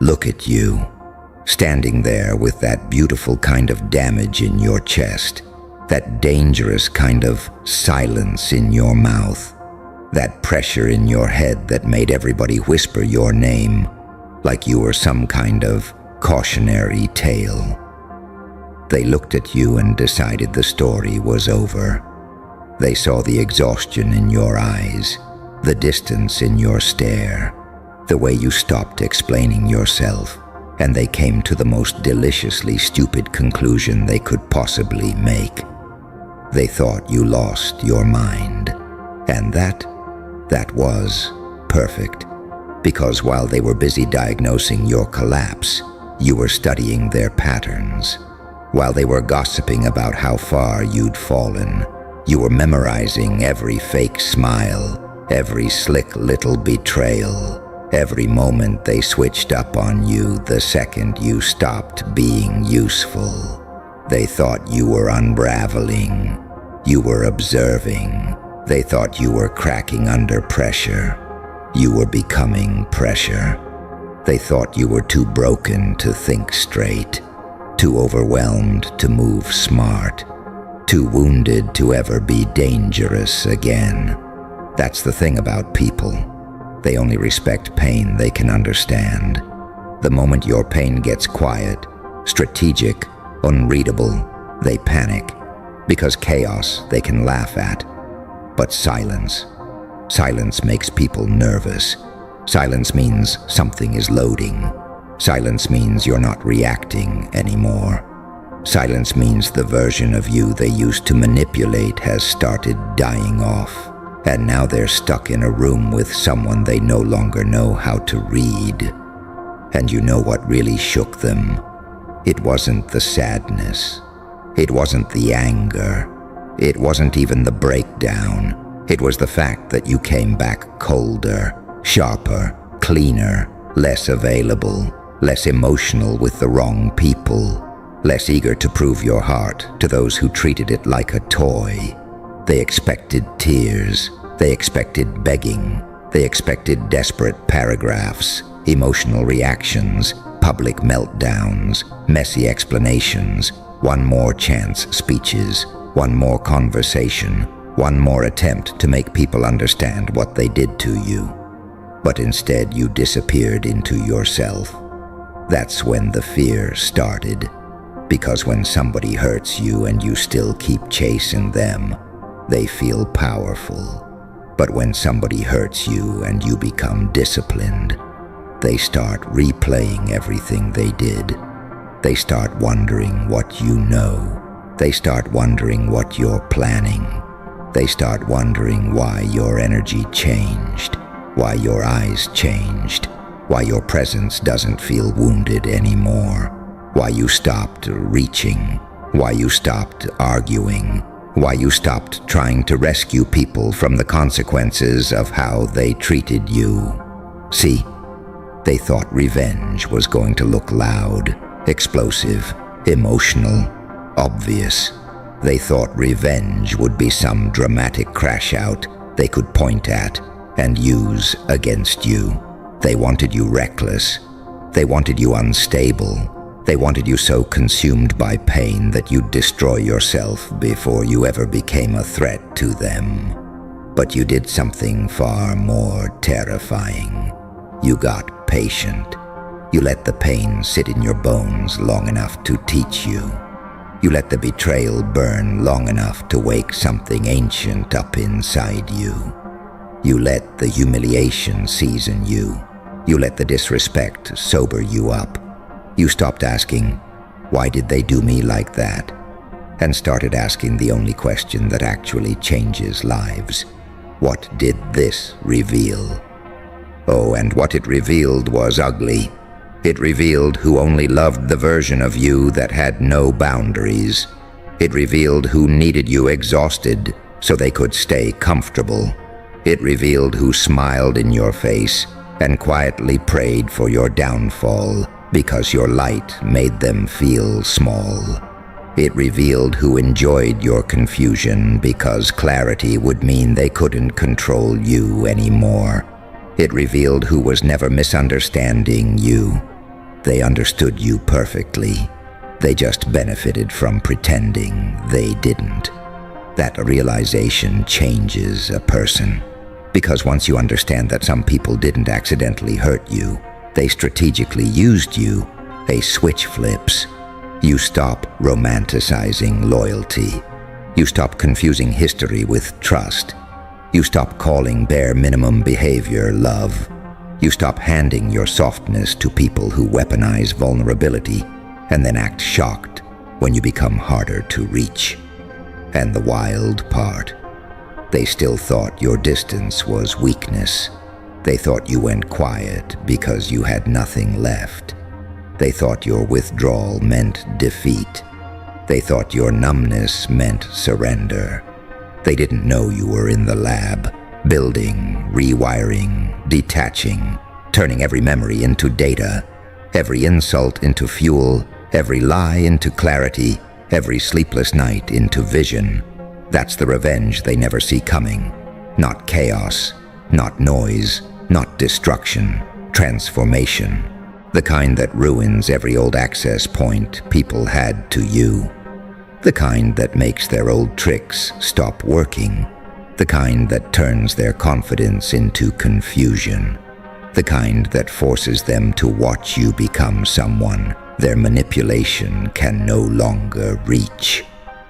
Look at you, standing there with that beautiful kind of damage in your chest, that dangerous kind of silence in your mouth, that pressure in your head that made everybody whisper your name like you were some kind of cautionary tale. They looked at you and decided the story was over. They saw the exhaustion in your eyes, the distance in your stare, the way you stopped explaining yourself, and they came to the most deliciously stupid conclusion they could possibly make. They thought you lost your mind, and that was perfect, because while they were busy diagnosing your collapse, you were studying their patterns. While they were gossiping about how far you'd fallen, you were memorizing every fake smile, every slick little betrayal, every moment they switched up on you the second you stopped being useful. They thought you were unraveling. You were observing. They thought you were cracking under pressure. You were becoming pressure. They thought you were too broken to think straight, too overwhelmed to move smart, too wounded to ever be dangerous again. That's the thing about people. They only respect pain they can understand. The moment your pain gets quiet, strategic, unreadable, they panic, because chaos they can laugh at. But silence makes people nervous. Silence means something is loading. Silence means you're not reacting anymore. Silence means the version of you they used to manipulate has started dying off, and now they're stuck in a room with someone they no longer know how to read. And you know what really shook them? It wasn't the sadness. It wasn't the anger. It wasn't even the breakdown. It was the fact that you came back colder, sharper, cleaner, less available, less emotional with the wrong people, less eager to prove your heart to those who treated it like a toy. They expected tears. They expected begging. They expected desperate paragraphs, emotional reactions, public meltdowns, messy explanations, one more chance speeches, one more conversation, one more attempt to make people understand what they did to you. But instead you disappeared into yourself. That's when the fear started. Because when somebody hurts you and you still keep chasing them, they feel powerful. But when somebody hurts you and you become disciplined, they start replaying everything they did. They start wondering what you know. They start wondering what you're planning. They start wondering why your energy changed, why your eyes changed, why your presence doesn't feel wounded anymore, why you stopped reaching, why you stopped arguing, why you stopped trying to rescue people from the consequences of how they treated you. See, they thought revenge was going to look loud, explosive, emotional, obvious. They thought revenge would be some dramatic crash out they could point at and use against you. They wanted you reckless. They wanted you unstable. They wanted you so consumed by pain that you'd destroy yourself before you ever became a threat to them. But you did something far more terrifying. You got patient. You let the pain sit in your bones long enough to teach you. You let the betrayal burn long enough to wake something ancient up inside you. You let the humiliation season you. You let the disrespect sober you up. You stopped asking, why did they do me like that? And started asking the only question that actually changes lives. What did this reveal? Oh, and what it revealed was ugly. It revealed who only loved the version of you that had no boundaries. It revealed who needed you exhausted so they could stay comfortable. It revealed who smiled in your face and quietly prayed for your downfall because your light made them feel small. It revealed who enjoyed your confusion because clarity would mean they couldn't control you anymore. It revealed who was never misunderstanding you. they understood you perfectly. They just benefited from pretending they didn't. That realization changes a person. Because once you understand that some people didn't accidentally hurt you, they strategically used you, a switch flips. You stop romanticizing loyalty. You stop confusing history with trust. You stop calling bare minimum behavior love. You stop handing your softness to people who weaponize vulnerability and then act shocked when you become harder to reach. And the wild part, they still thought your distance was weakness. They thought you went quiet because you had nothing left. They thought your withdrawal meant defeat. They thought your numbness meant surrender. They didn't know you were in the lab, building, rewiring, detaching, turning every memory into data, every insult into fuel, every lie into clarity, every sleepless night into vision. That's the revenge they never see coming. Not chaos, not noise, not destruction, transformation. The kind that ruins every old access point people had to you. The kind that makes their old tricks stop working. The kind that turns their confidence into confusion. The kind that forces them to watch you become someone their manipulation can no longer reach.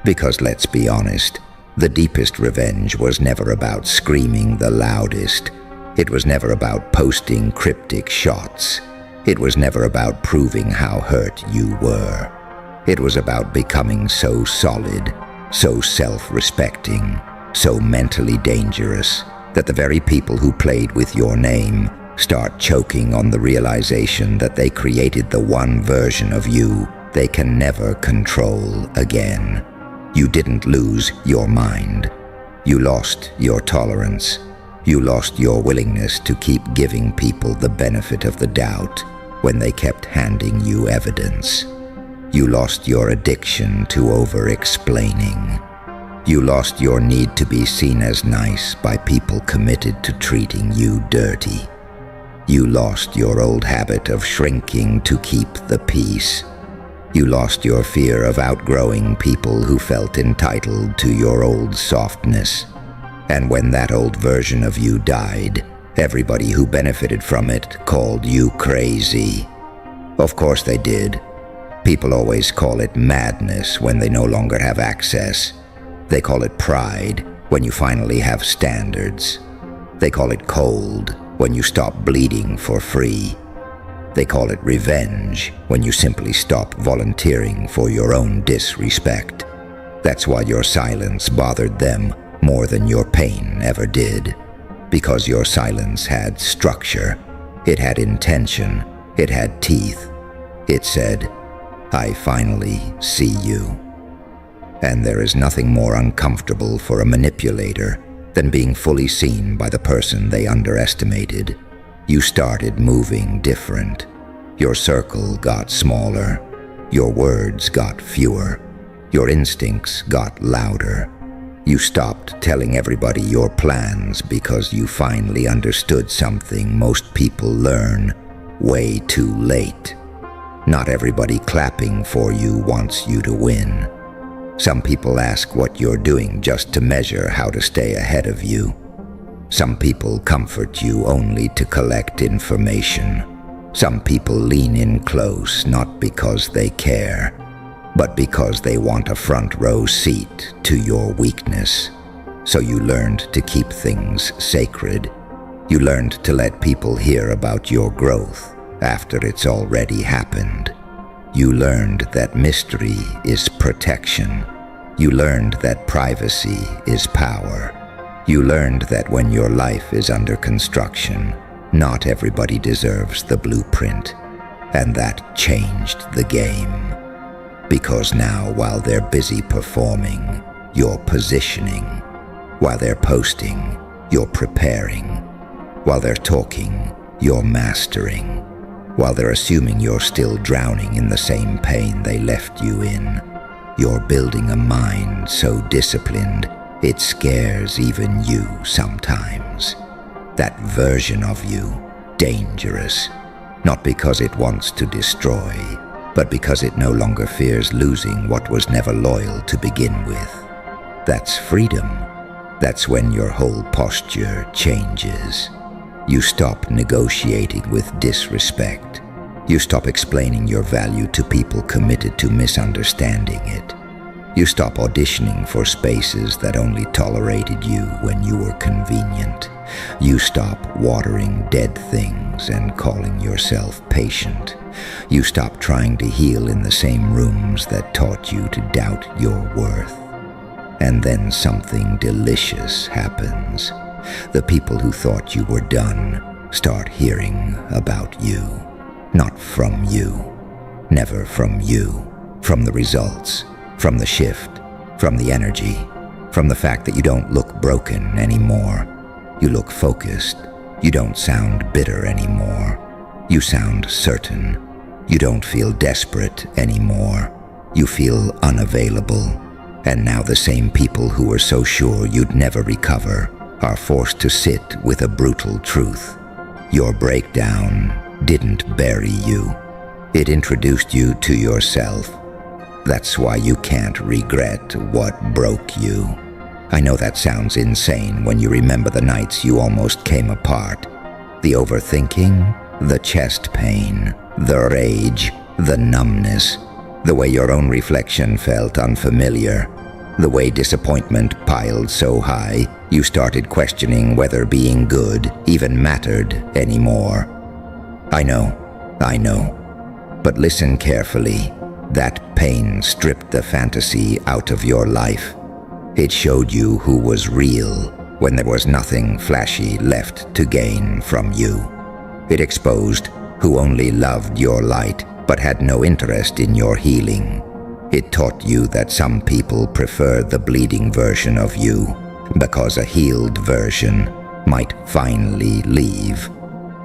Because let's be honest, the deepest revenge was never about screaming the loudest. It was never about posting cryptic shots. It was never about proving how hurt you were. It was about becoming so solid, so self-respecting, so mentally dangerous that the very people who played with your name start choking on the realization that they created the one version of you they can never control again. You didn't lose your mind. You lost your tolerance. You lost your willingness to keep giving people the benefit of the doubt when they kept handing you evidence. You lost your addiction to over-explaining. You lost your need to be seen as nice by people committed to treating you dirty. You lost your old habit of shrinking to keep the peace. You lost your fear of outgrowing people who felt entitled to your old softness. And when that old version of you died, everybody who benefited from it called you crazy. Of course they did. People always call it madness when they no longer have access. They call it pride when you finally have standards. They call it cold when you stop bleeding for free. They call it revenge when you simply stop volunteering for your own disrespect. That's why your silence bothered them more than your pain ever did. Because your silence had structure. It had intention. It had teeth. It said, "I finally see you." And there is nothing more uncomfortable for a manipulator than being fully seen by the person they underestimated. You started moving different. Your circle got smaller. Your words got fewer. Your instincts got louder. You stopped telling everybody your plans because you finally understood something most people learn way too late. Not everybody clapping for you wants you to win. Some people ask what you're doing just to measure how to stay ahead of you. Some people comfort you only to collect information. Some people lean in close not because they care, but because they want a front row seat to your weakness. So you learned to keep things sacred. You learned to let people hear about your growth after it's already happened. You learned that mystery is protection. You learned that privacy is power. You learned that when your life is under construction, not everybody deserves the blueprint. And that changed the game. Because now, while they're busy performing, you're positioning. While they're posting, you're preparing. While they're talking, you're mastering. While they're assuming you're still drowning in the same pain they left you in, you're building a mind so disciplined it scares even you sometimes. That version of you, dangerous. not because it wants to destroy, but because it no longer fears losing what was never loyal to begin with. That's freedom. That's when your whole posture changes. You stop negotiating with disrespect. You stop explaining your value to people committed to misunderstanding it. You stop auditioning for spaces that only tolerated you when you were convenient. You stop watering dead things and calling yourself patient. You stop trying to heal in the same rooms that taught you to doubt your worth. And then something delicious happens. The people who thought you were done start hearing about you. Not from you. Never from you. From the results. From the shift. From the energy. From the fact that you don't look broken anymore. You look focused. You don't sound bitter anymore. You sound certain. You don't feel desperate anymore. You feel unavailable. And now the same people who were so sure you'd never recover are forced to sit with a brutal truth. Your breakdown didn't bury you. It introduced you to yourself. That's why you can't regret what broke you. I know that sounds insane when you remember the nights you almost came apart. The overthinking, the chest pain, the rage, the numbness, the way your own reflection felt unfamiliar, the way disappointment piled so high you started questioning whether being good even mattered anymore. I know. But listen carefully. That pain stripped the fantasy out of your life. It showed you who was real when there was nothing flashy left to gain from you. It exposed who only loved your light but had no interest in your healing. It taught you that some people prefer the bleeding version of you because a healed version might finally leave.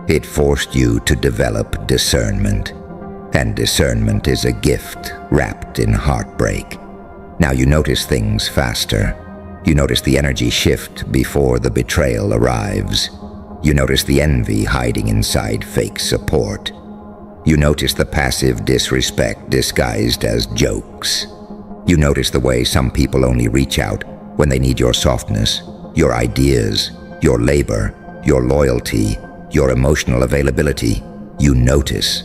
It forced you to develop discernment, and discernment is a gift wrapped in heartbreak. Now you notice things faster. You notice the energy shift before the betrayal arrives. You notice the envy hiding inside fake support. You notice the passive disrespect disguised as jokes. You notice the way some people only reach out when they need your softness, your ideas, your labor, your loyalty, your emotional availability. You notice.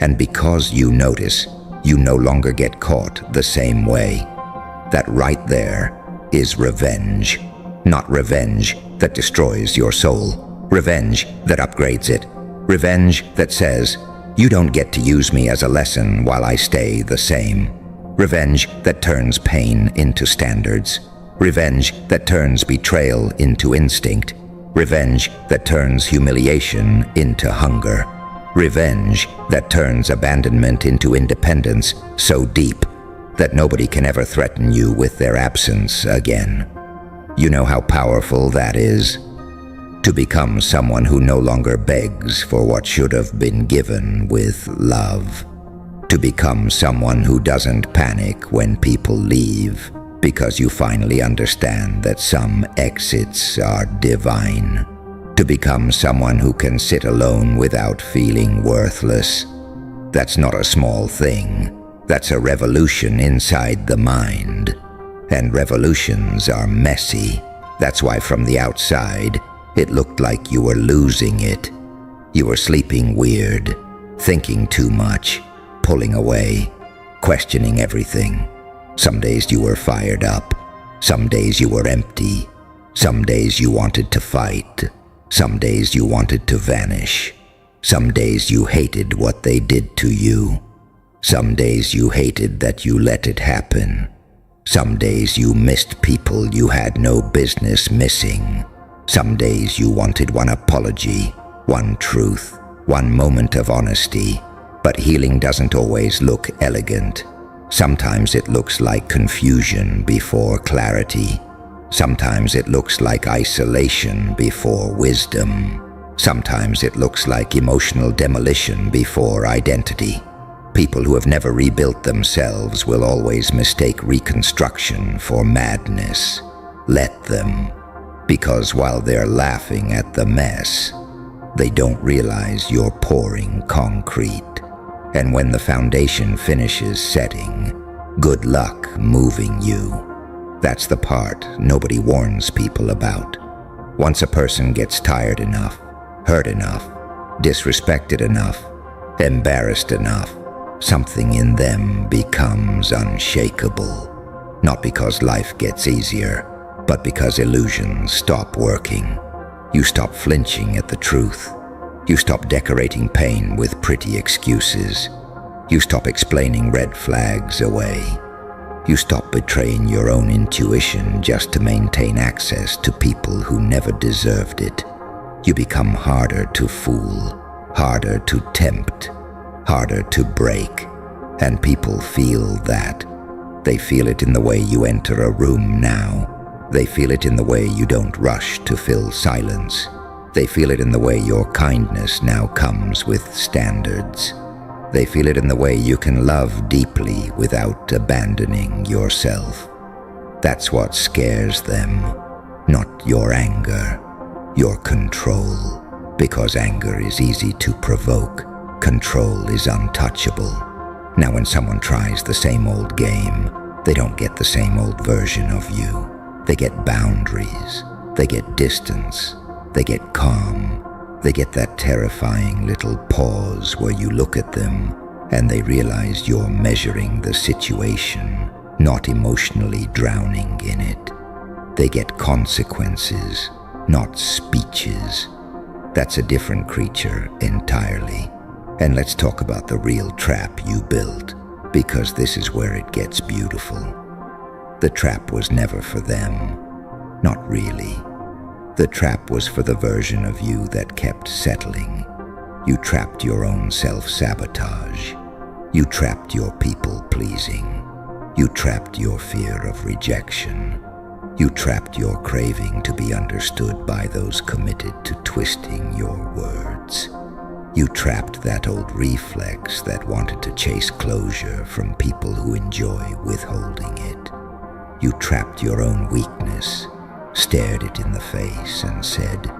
And because you notice, you no longer get caught the same way. That right there is revenge. Not revenge that destroys your soul. Revenge that upgrades it. Revenge that says, you don't get to use me as a lesson while I stay the same. Revenge that turns pain into standards. Revenge that turns betrayal into instinct. Revenge that turns humiliation into hunger. Revenge that turns abandonment into independence so deep that nobody can ever threaten you with their absence again. You know how powerful that is? To become someone who no longer begs for what should have been given with love. To become someone who doesn't panic when people leave because you finally understand that some exits are divine. To become someone who can sit alone without feeling worthless. That's not a small thing. That's a revolution inside the mind. And revolutions are messy. That's why from the outside, it looked like you were losing it. You were sleeping weird, thinking too much, pulling away, questioning everything. Some days you were fired up. Some days you were empty. Some days you wanted to fight. Some days you wanted to vanish. Some days you hated what they did to you. Some days you hated that you let it happen. Some days you missed people you had no business missing. Some days you wanted one apology, one truth, one moment of honesty. But healing doesn't always look elegant. Sometimes it looks like confusion before clarity. Sometimes it looks like isolation before wisdom. Sometimes it looks like emotional demolition before identity. People who have never rebuilt themselves will always mistake reconstruction for madness. Let them. Because while they're laughing at the mess, They don't realize you're pouring concrete. And when the foundation finishes setting, good luck moving you. That's the part nobody warns people about. Once a person gets tired enough, hurt enough, disrespected enough, embarrassed enough, something in them becomes unshakable. Not because life gets easier, but because illusions stop working. You stop flinching at the truth. You stop decorating pain with pretty excuses. You stop explaining red flags away. You stop betraying your own intuition just to maintain access to people who never deserved it. You become harder to fool, harder to tempt, harder to break. And people feel that. They feel it in the way you enter a room now. They feel it in the way you don't rush to fill silence. They feel it in the way your kindness now comes with standards. They feel it in the way you can love deeply without abandoning yourself. That's what scares them, not your anger, your control. Because anger is easy to provoke, control is untouchable. Now when someone tries the same old game, they don't get the same old version of you. They get boundaries, they get distance, they get calm. They get that terrifying little pause where you look at them and they realize you're measuring the situation, not emotionally drowning in it. They get consequences, not speeches. That's a different creature entirely. And let's talk about the real trap you built, because this is where it gets beautiful. The trap was never for them. Not really. The trap was for the version of you that kept settling. You trapped your own self-sabotage. You trapped your people-pleasing. You trapped your fear of rejection. You trapped your craving to be understood by those committed to twisting your words. You trapped that old reflex that wanted to chase closure from people who enjoy withholding it. You trapped your own weakness, stared it in the face and said,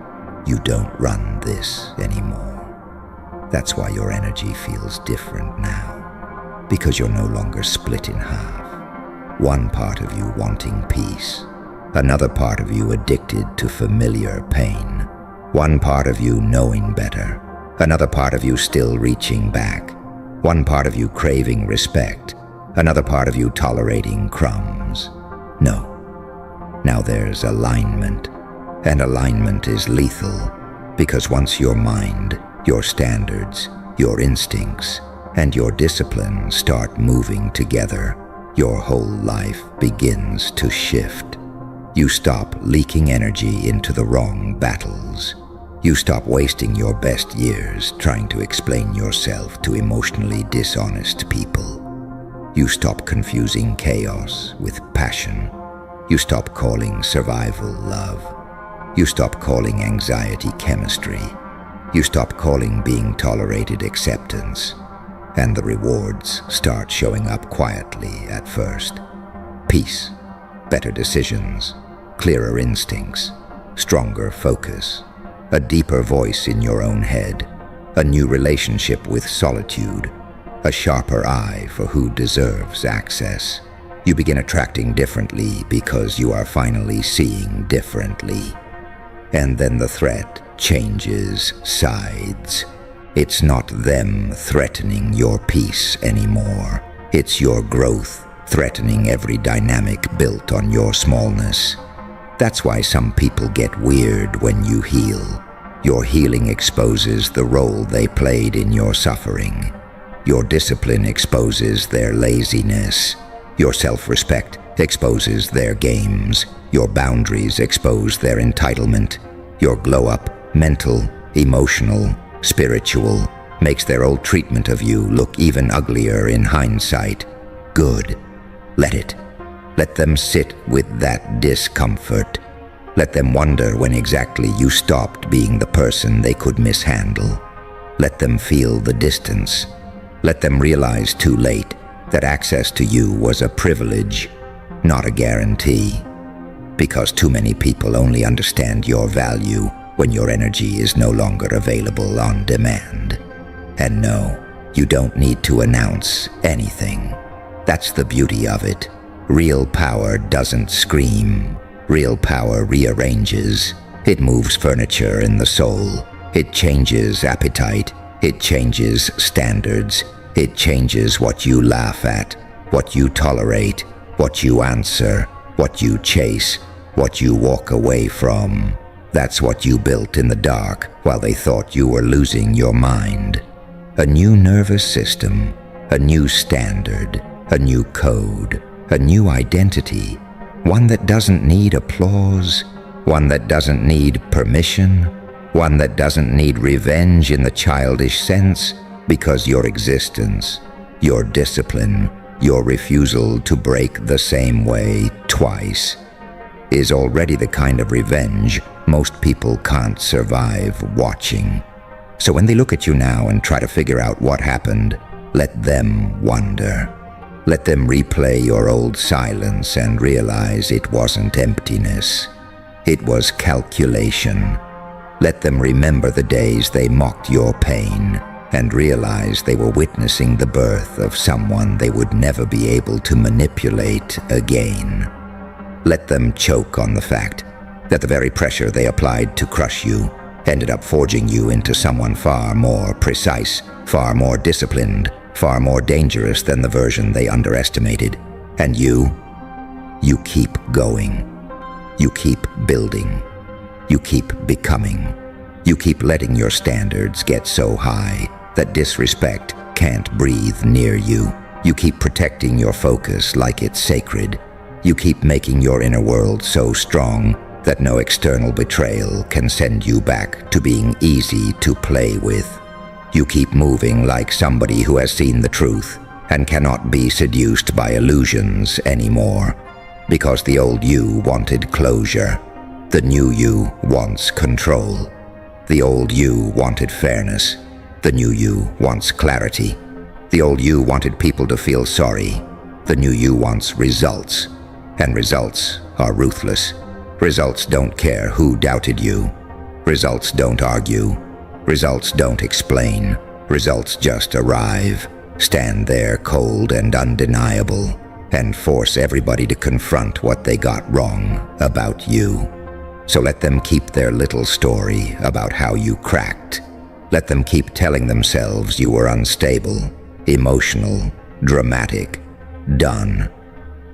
"You don't run this anymore." That's why your energy feels different now, because you're no longer split in half. One part of you wanting peace, another part of you addicted to familiar pain, one part of you knowing better, another part of you still reaching back, one part of you craving respect, another part of you tolerating crumbs. No. Now there's alignment, and alignment is lethal, because once your mind, your standards, your instincts, and your discipline start moving together, your whole life begins to shift. You stop leaking energy into the wrong battles. You stop wasting your best years trying to explain yourself to emotionally dishonest people. You stop confusing chaos with passion. You stop calling survival love. You stop calling anxiety chemistry. You stop calling being tolerated acceptance. And the rewards start showing up quietly at first. Peace, better decisions, clearer instincts, stronger focus, a deeper voice in your own head, a new relationship with solitude, a sharper eye for who deserves access. You begin attracting differently because you are finally seeing differently. And then the threat changes sides. It's not them threatening your peace anymore. It's your growth threatening every dynamic built on your smallness. That's why some people get weird when you heal. Your healing exposes the role they played in your suffering. Your discipline exposes their laziness. Your self-respect exposes their games. Your boundaries expose their entitlement. Your glow-up, mental, emotional, spiritual, makes their old treatment of you look even uglier in hindsight. Good. Let it. Let them sit with that discomfort. Let them wonder when exactly you stopped being the person they could mishandle. Let them feel the distance. Let them realize too late that access to you was a privilege, not a guarantee. Because too many people only understand your value when your energy is no longer available on demand. And no, you don't need to announce anything. That's the beauty of it. Real power doesn't scream. Real power rearranges. It moves furniture in the soul. It changes appetite. It changes standards. It changes what you laugh at, what you tolerate, what you answer, what you chase, what you walk away from. That's what you built in the dark while they thought you were losing your mind. A new nervous system, a new standard, a new code, a new identity, one that doesn't need applause, one that doesn't need permission, one that doesn't need revenge in the childish sense, because your existence, your discipline, your refusal to break the same way twice is already the kind of revenge most people can't survive watching. So when they look at you now and try to figure out what happened, let them wonder. Let them replay your old silence and realize it wasn't emptiness. It was calculation. Let them remember the days they mocked your pain and realize they were witnessing the birth of someone they would never be able to manipulate again. Let them choke on the fact that the very pressure they applied to crush you ended up forging you into someone far more precise, far more disciplined, far more dangerous than the version they underestimated. And you keep going. You keep building. You keep becoming. You keep letting your standards get so high that disrespect can't breathe near you. You keep protecting your focus like it's sacred. You keep making your inner world so strong that no external betrayal can send you back to being easy to play with. You keep moving like somebody who has seen the truth and cannot be seduced by illusions anymore, because the old you wanted closure. The new you wants control. The old you wanted fairness. The new you wants clarity. The old you wanted people to feel sorry. The new you wants results. And results are ruthless. Results don't care who doubted you. Results don't argue. Results don't explain. Results just arrive, stand there cold and undeniable, and force everybody to confront what they got wrong about you. So let them keep their little story about how you cracked. Let them keep telling themselves you were unstable, emotional, dramatic, done.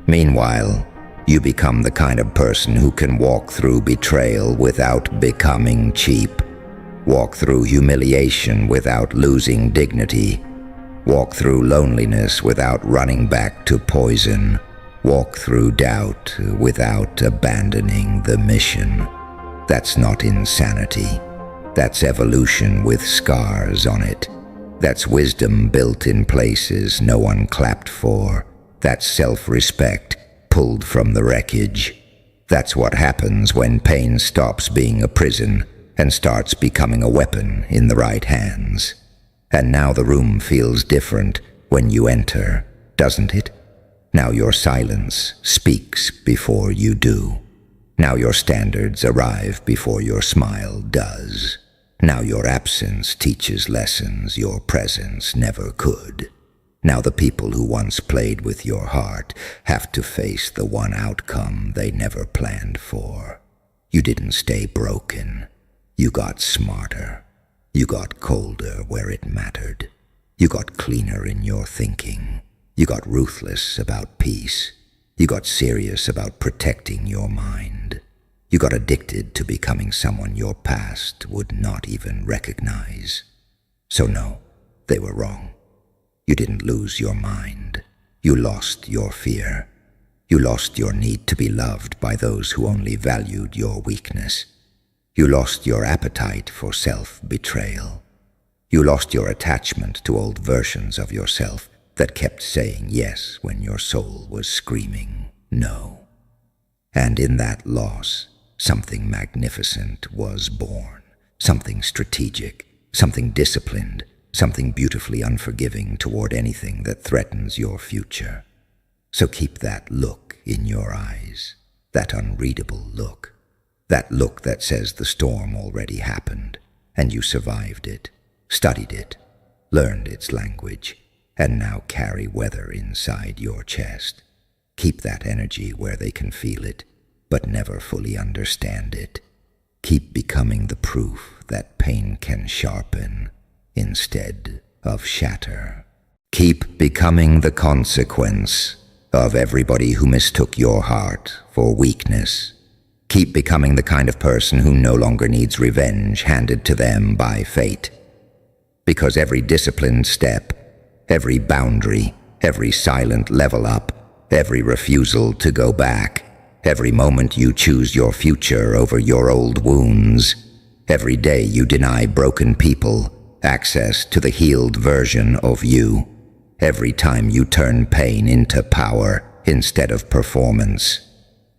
Meanwhile, you become the kind of person who can walk through betrayal without becoming cheap. Walk through humiliation without losing dignity. Walk through loneliness without running back to poison. Walk through doubt without abandoning the mission. That's not insanity. That's evolution with scars on it. That's wisdom built in places no one clapped for. That's self-respect pulled from the wreckage. That's what happens when pain stops being a prison and starts becoming a weapon in the right hands. And now the room feels different when you enter, doesn't it? Now your silence speaks before you do. Now your standards arrive before your smile does. Now your absence teaches lessons your presence never could. Now the people who once played with your heart have to face the one outcome they never planned for. You didn't stay broken. You got smarter. You got colder where it mattered. You got cleaner in your thinking. You got ruthless about peace. You got serious about protecting your mind. You got addicted to becoming someone your past would not even recognize. So no, they were wrong. You didn't lose your mind. You lost your fear. You lost your need to be loved by those who only valued your weakness. You lost your appetite for self-betrayal. You lost your attachment to old versions of yourself that kept saying yes when your soul was screaming no. And in that loss, something magnificent was born, something strategic, something disciplined, something beautifully unforgiving toward anything that threatens your future. So keep that look in your eyes, that unreadable look. That look that says the storm already happened, and you survived it, studied it, learned its language, and now carry weather inside your chest. Keep that energy where they can feel it, but never fully understand it. Keep becoming the proof that pain can sharpen instead of shatter. Keep becoming the consequence of everybody who mistook your heart for weakness. Keep becoming the kind of person who no longer needs revenge handed to them by fate. Because every disciplined step, every boundary, every silent level up, every refusal to go back, every moment you choose your future over your old wounds, every day you deny broken people access to the healed version of you, every time you turn pain into power instead of performance,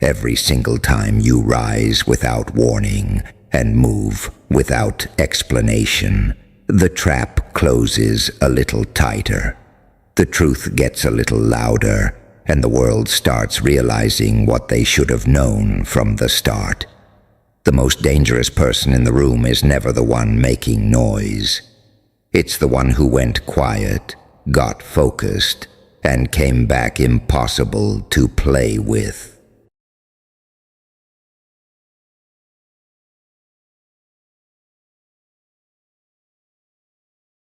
every single time you rise without warning and move without explanation, the trap closes a little tighter. The truth gets a little louder, and the world starts realizing what they should have known from the start. The most dangerous person in the room is never the one making noise. It's the one who went quiet, got focused, and came back impossible to play with.